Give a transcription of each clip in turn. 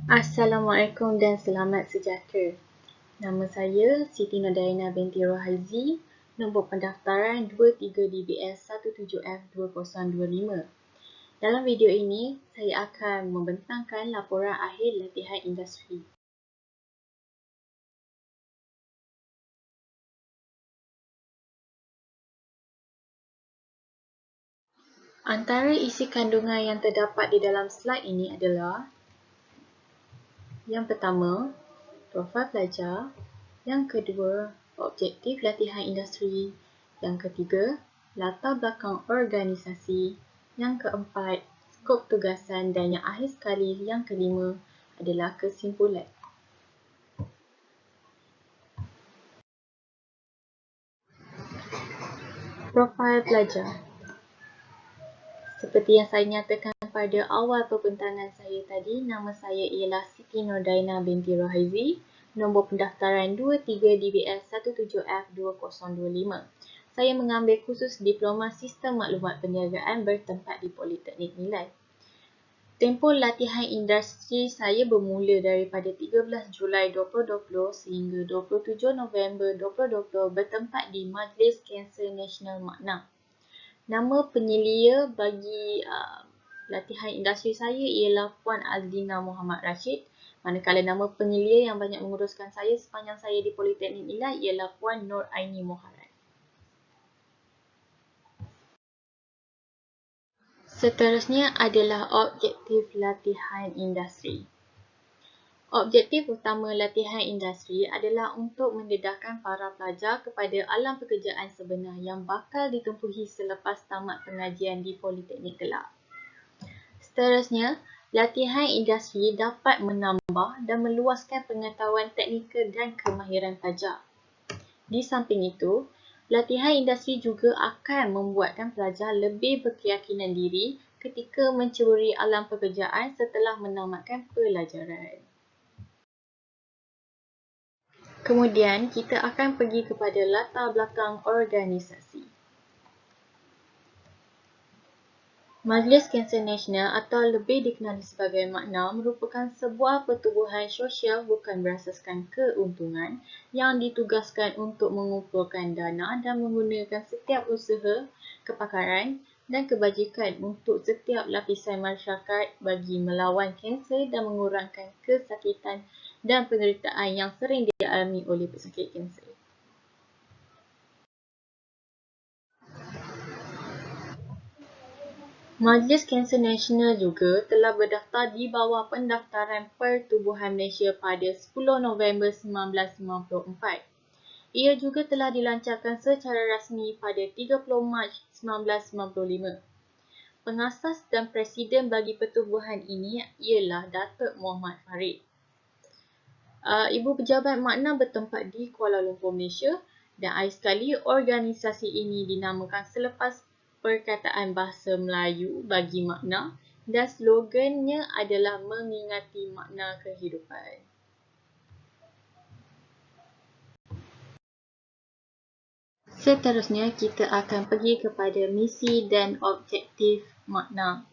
Assalamualaikum dan selamat sejahtera. Nama saya Siti Nodaina binti Rohaizi, nombor pendaftaran 23DBS 17F2025. Dalam video ini, saya akan membentangkan laporan akhir latihan industri. Antara isi kandungan yang terdapat di dalam slide ini adalah: yang pertama, profil pelajar; yang kedua, objektif latihan industri; yang ketiga, latar belakang organisasi; yang keempat, skop tugasan; dan yang akhir sekali, yang kelima adalah kesimpulan. Profil pelajar. Seperti yang saya nyatakan pada awal pembentangan saya tadi, nama saya ialah Siti Nodaina binti Rohaizi, nombor pendaftaran 23DBS 17F2025. Saya mengambil kursus Diploma Sistem Maklumat Perniagaan bertempat di Politeknik Nilai. Tempoh latihan industri saya bermula daripada 13 Julai 2020 sehingga 27 November 2020 bertempat di Majlis Kanser Nasional Makna. Nama penyelia bagi latihan industri saya ialah Puan Azlina Muhammad Rashid, manakala nama penyelia yang banyak menguruskan saya sepanjang saya di Politeknik Nilai ialah Puan Nur Aini Moharan. Seterusnya adalah objektif latihan industri. Objektif utama latihan industri adalah untuk mendedahkan para pelajar kepada alam pekerjaan sebenar yang bakal ditempuhi selepas tamat pengajian di Politeknik kelak. Seterusnya, latihan industri dapat menambah dan meluaskan pengetahuan teknikal dan kemahiran pelajar. Di samping itu, latihan industri juga akan membuatkan pelajar lebih berkeyakinan diri ketika menceburi alam pekerjaan setelah menamatkan pelajaran. Kemudian, kita akan pergi kepada latar belakang organisasi. Majlis Kanser Nasional atau lebih dikenali sebagai Makna merupakan sebuah pertubuhan sosial bukan berasaskan keuntungan yang ditugaskan untuk mengumpulkan dana dan menggunakan setiap usaha, kepakaran dan kebajikan untuk setiap lapisan masyarakat bagi melawan kanser dan mengurangkan kesakitan dan penderitaan yang sering dialami oleh pesakit kanser. Majlis Kanser Nasional juga telah berdaftar di bawah Pendaftaran Pertubuhan Malaysia pada 10 November 1994. Ia juga telah dilancarkan secara rasmi pada 30 Mac 1995. Pengasas dan presiden bagi pertubuhan ini ialah Datuk Muhammad Farid. Ibu Pejabat Makna bertempat di Kuala Lumpur, Malaysia, dan akhir sekali organisasi ini dinamakan selepas Perkataan Bahasa Melayu bagi Makna dan slogannya adalah mengingati makna kehidupan. Seterusnya, kita akan pergi kepada misi dan objektif Makna.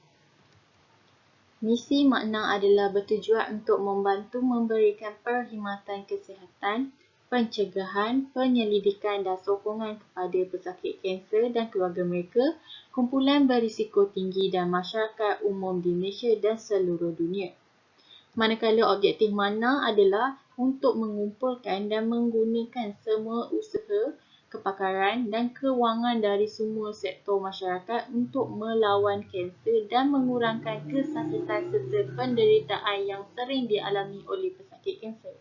Misi Makna adalah bertujuan untuk membantu memberikan perkhidmatan kesihatan, pencegahan, penyelidikan dan sokongan kepada pesakit kanser dan keluarga mereka, kumpulan berisiko tinggi dan masyarakat umum di Malaysia dan seluruh dunia. Manakala objektif Makna adalah untuk mengumpulkan dan menggunakan semua usaha, kepakaran dan kewangan dari semua sektor masyarakat untuk melawan kanser dan mengurangkan kesakitan serta penderitaan yang sering dialami oleh pesakit kanser.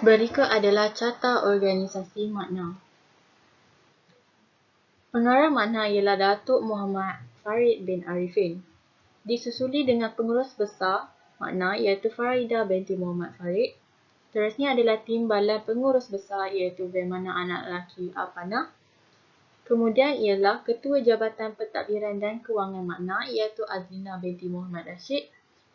Berikut adalah carta organisasi Makna. Pengarah Makna ialah Datuk Muhammad Farid bin Arifin. Disusuli dengan pengurus besar Makna iaitu Faridah binti Muhammad Farid. Seterusnya adalah timbalan pengurus besar iaitu Bagaimana Anak Lelaki Alpanah. Kemudian ialah Ketua Jabatan Pentadbiran dan Kewangan Makna iaitu Azlina binti Muhammad Rashid.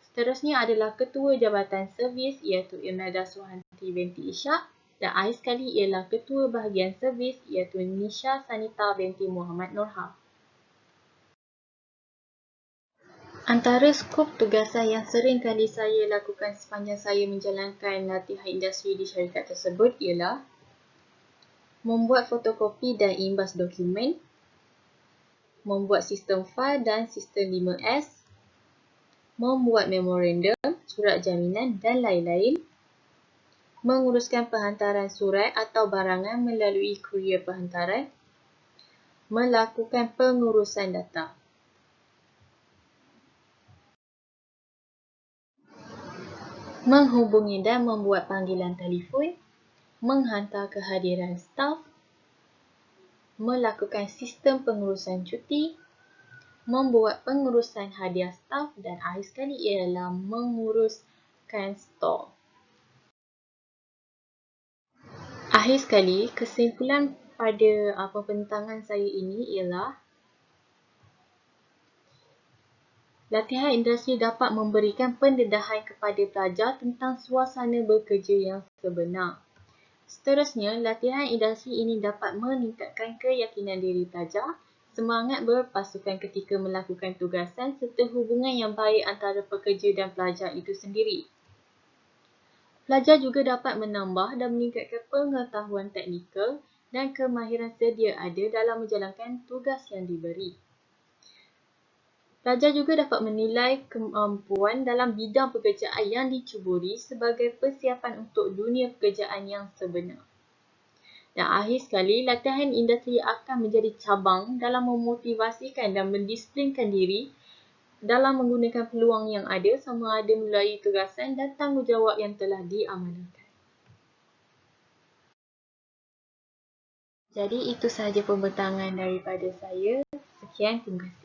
Seterusnya adalah Ketua Jabatan Servis iaitu Imelda Suhanti binti Ishak. Dan akhir sekali ialah Ketua Bahagian Servis iaitu Nisha Sanita binti Muhammad Nurha. Antara skop tugasan yang sering kali saya lakukan sepanjang saya menjalankan latihan industri di syarikat tersebut ialah membuat fotokopi dan imbas dokumen, membuat sistem fail dan sistem 5S, membuat memorandum, surat jaminan dan lain-lain, menguruskan penghantaran surat atau barangan melalui kurier penghantaran, melakukan pengurusan data. Menghubungi dan membuat panggilan telefon, menghantar kehadiran staf, melakukan sistem pengurusan cuti, membuat pengurusan hadiah staf dan akhir sekali ialah menguruskan stor. Akhir sekali, kesimpulan pada pembentangan saya ini ialah latihan industri dapat memberikan pendedahan kepada pelajar tentang suasana bekerja yang sebenar. Seterusnya, latihan industri ini dapat meningkatkan keyakinan diri pelajar, semangat berpasukan ketika melakukan tugasan serta hubungan yang baik antara pekerja dan pelajar itu sendiri. Pelajar juga dapat menambah dan meningkatkan pengetahuan teknikal dan kemahiran sedia ada dalam menjalankan tugas yang diberi. Pelajar juga dapat menilai kemampuan dalam bidang pekerjaan yang dicuburi sebagai persiapan untuk dunia pekerjaan yang sebenar. Dan akhir sekali, latihan industri akan menjadi cabang dalam memotivasikan dan mendisiplinkan diri dalam menggunakan peluang yang ada sama ada melalui tugasan dan tanggungjawab yang telah diamanahkan. Jadi itu sahaja pembentangan daripada saya. Sekian, terima kasih.